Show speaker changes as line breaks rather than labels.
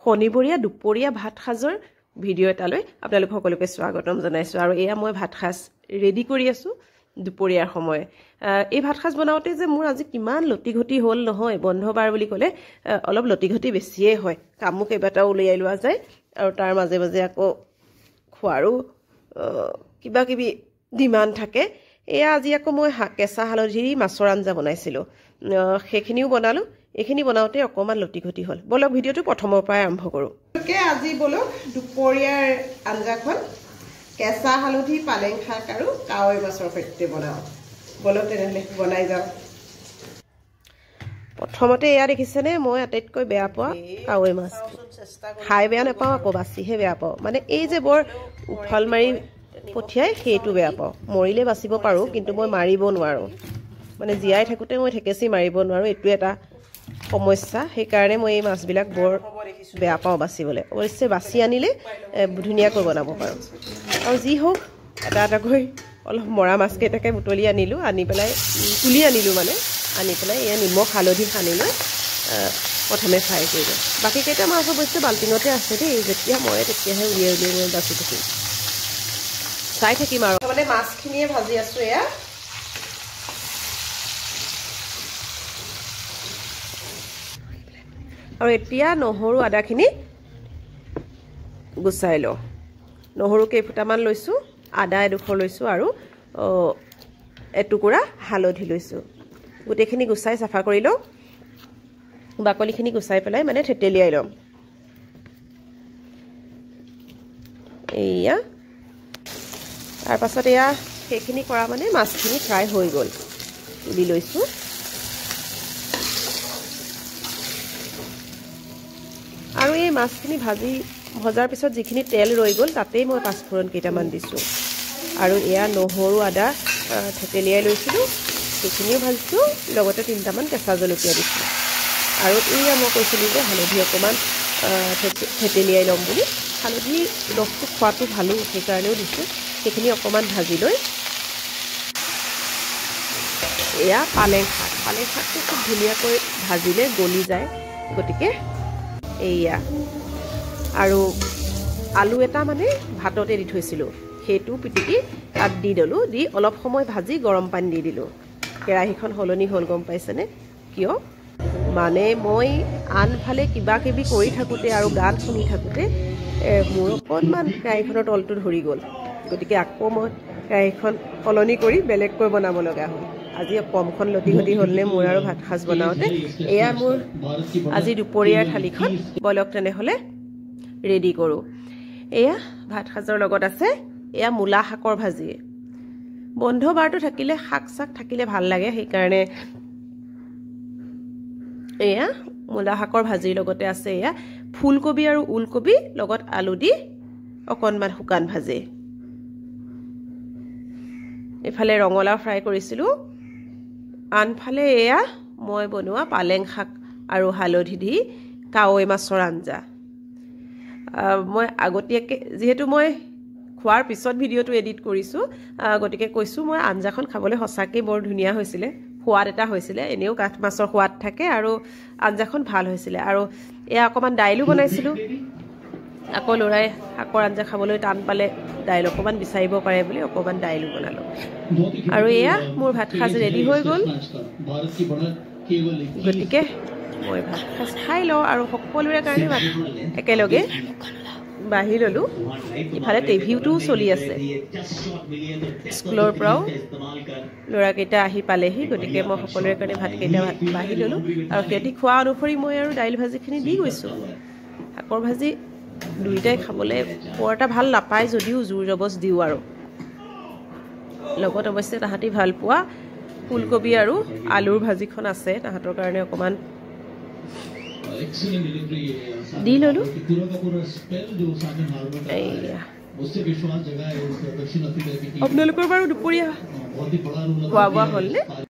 শনিবৰীয়া দুপৰীয়া ভাত সাজৰ ভিডিঅ' এটালৈ আপোনালোক সকলোকে স্বাগতম জনাইছো আৰু এয়া মই ভাত সাজ ৰেডি কৰি আছো দুপৰীয়াৰ সময় এই ভাত সাজ বনাওতে যে মোৰ আজি কিমান লটিঘটি হ'ল নহয় বন্ধবাৰ বুলি ক'লে অলপ লটিঘটি বেছিয়ে হয় কামো কেইবাটাও উলিয়াই লোৱা যায় আৰু তাৰ মাজে মাজে আকৌ খোৱাৰো কিবা কিবি ডিমাণ্ড থাকে এয়া আজি আকৌ মই কেঁচা হালধি মাছৰ আঞ্জা বনাইছিলো সেইখিনিও বনালো এখিনি বনাওতে অকমান লটিঘটি হ'ল বলক ভিডিঅ'টো প্ৰথমৰ পৰা আৰম্ভ কৰো আজি বলক দুপৰীয়াৰ আঞ্জাখন কেঁচা হালধি পালেং শাক আৰু কাৱৈ মাছৰ সৈতে বনাও বলক তেনেহলে বনাই যাও প্ৰথমতে এয়া দেখিছেনে মই আটাইতকৈ বেয়া পোৱা কাৱৈ মাছ খাই বেয়া নাপাওঁ আকৌ বাচিহে বেয়া পাওঁ মানে এই যে বৰ উফল মাৰি পঠিয়াই সেইটো বেয়া পাওঁ মৰিলে বাচিব পাৰো কিন্তু মই মাৰিব নোৱাৰো মানে জীয়াই থাকোতে মই ঠেকেচি মাৰিব নোৱাৰো এটো এটা সমস্যা সেই কাৰণে মই এই মাছবিলাক বৰ বেয়া পাওঁ বাচিবলৈ অৱশ্যে বাচি আনিলে ধুনীয়াকৈ বনাব পাৰো আৰু যি হোক এটা এটাকৈ অলপ মৰা মাছ কেইটাকে বুটলি আনিলো আনি পেলাই তুলি আনিলো মানে আনি পেলাই এয়া নিমখ হালধি সানি লৈ প্ৰথমে ফ্ৰাই কৰিলো বাকী কেইটা মাছ অৱশ্যে বাল্টিঙতে আছে দেই যেতিয়া মই তেতিয়াহে উলিয়াই মই বাচি থাকিম চাই থাকিম আৰু মানে মাছখিনিয়ে ভাজি আছো এয়া আৰু এতিয়া নহৰু আদাখিনি গুচাই লওঁ নহৰু কেইফুটামান লৈছো আদা এডোখৰ লৈছো আৰু এটুকুৰা হালধি লৈছো গোটেইখিনি গুচাই চাফা কৰি লওঁ বাকলিখিনি গুচাই পেলাই মানে থেতেলিয়াই লওঁ এয়া তাৰ পাছত এয়া সেইখিনি কৰা মানে মাছখিনি ফ্ৰাই হৈ গ'ল তুলি লৈছো আৰু এই মাছখিনি ভজাৰ পিছত যিখিনি তেল ৰৈ গ'ল তাতেই মই পাঁচফোৰণ কেইটামান দিছোঁ আৰু এয়া নহৰু আদা থেতেলিয়াই লৈছিলোঁ সেইখিনিও ভাজিছোঁ লগতে 3টামান কেঁচা জলকীয়া দিছোঁ আৰু এয়া মই কৈছিলোঁ যে হালধি অকণমান থেতেলিয়াই ল'ম বুলি হালধি ৰসটো খোৱাটো ভালো সেইকাৰণেও দিছোঁ সেইখিনি অকণমান ভাজি লৈ এয়া পালেং শাকটো খুব ধুনীয়াকৈ ভাজিলে গলি যায় গতিকে এয়া আৰু আলু এটা মানে ভাততে দি থৈছিলোঁ সেইটো পিটিকি তাত দি দিলোঁ দি অলপ সময় ভাজি গৰম পানী দি দিলোঁ কেৰাহীখন সলনি হ'ল গম পাইছেনে কিয় মানে মই আনফালে কিবা কিবি কৰি থাকোঁতে আৰু গান শুনি থাকোঁতে মোৰ অকণমান কেৰাহীখনৰ তলটো ধৰি গ'ল গতিকে আকৌ মই কেৰাহীখন সলনি কৰি বেলেগকৈ বনাব লগা হ'ল আজি কমখন লটিঘটি হ'লনে মোৰ আৰু ভাত সাজ বনাওঁতে এয়া মোৰ আজি দুপৰীয়াৰ থালিখন বলক তেনেহ'লে ৰেডি কৰোঁ এয়া ভাত সাজৰ লগত আছে এয়া মূলা শাকৰ ভাজি বন্ধ বাৰটো থাকিলে শাক চাক থাকিলে ভাল লাগে সেইকাৰণে এয়া মূলা শাকৰ ভাজিৰ লগতে আছে এয়া ফুলকবি আৰু ওলকবি লগত আলু দি অকণমান শুকান ভাজি এফালে ৰঙালাও ফ্ৰাই কৰিছিলোঁ আনফালে এয়া মই বনোৱা পালেং শাক আৰু হালধি দি কাৱৈ মাছৰ আঞ্জা মই আগতীয়াকৈ যিহেতু মই খোৱাৰ পিছত ভিডিঅ'টো এডিট কৰিছোঁ গতিকে কৈছোঁ মই আঞ্জাখন খাবলৈ সঁচাকৈ বৰ ধুনীয়া হৈছিলে সোৱাদ এটা হৈছিলে এনেও কাঠ মাছৰ সোৱাদ থাকে আৰু আঞ্জাখন ভাল হৈছিলে আৰু এয়া অকণমান দাইলো বনাইছিলোঁ আকৌ ল'ৰাই শাকৰ আঞ্জা খাবলৈ টান পালে দাইল অকণমান বিচাৰিব পাৰে বুলি অকণমান দাইলো বনালোঁ আৰু এয়া মোৰ ভাত সাজ ৰেডি হৈ গ'ল গতিকে মই ভাত সাজ খাই লওঁ আৰু সকলোৰে কাৰণে ভাত একেলগে বাঢ়ি ল'লোঁ ইফালে টিভিটোও চলি আছে স্কুলৰ পৰাও ল'ৰাকেইটা আহি পালেহি গতিকে মই সকলোৰে কাৰণে ভাতকেইটা বাঢ়ি ল'লোঁ আৰু সিহঁতি খোৱা অনুসৰি মই আৰু দাইল ভাজিখিনি দি গৈছোঁ শাকৰ ভাজি দুইটাই খাবলৈ বৰ এটা ভাল নাপায় যদিও জোৰ জবজ দিওঁ আৰু লগত অৱশ্যে তাহাঁতি ভাল পোৱা ফুলকবি আৰু আলুৰ ভাজিখন আছে তাহাঁতৰ কাৰণে অকণমান দি ল'লোঁ আপোনালোকৰ বাৰু দুপৰীয়া খোৱা বোৱা হ'লনে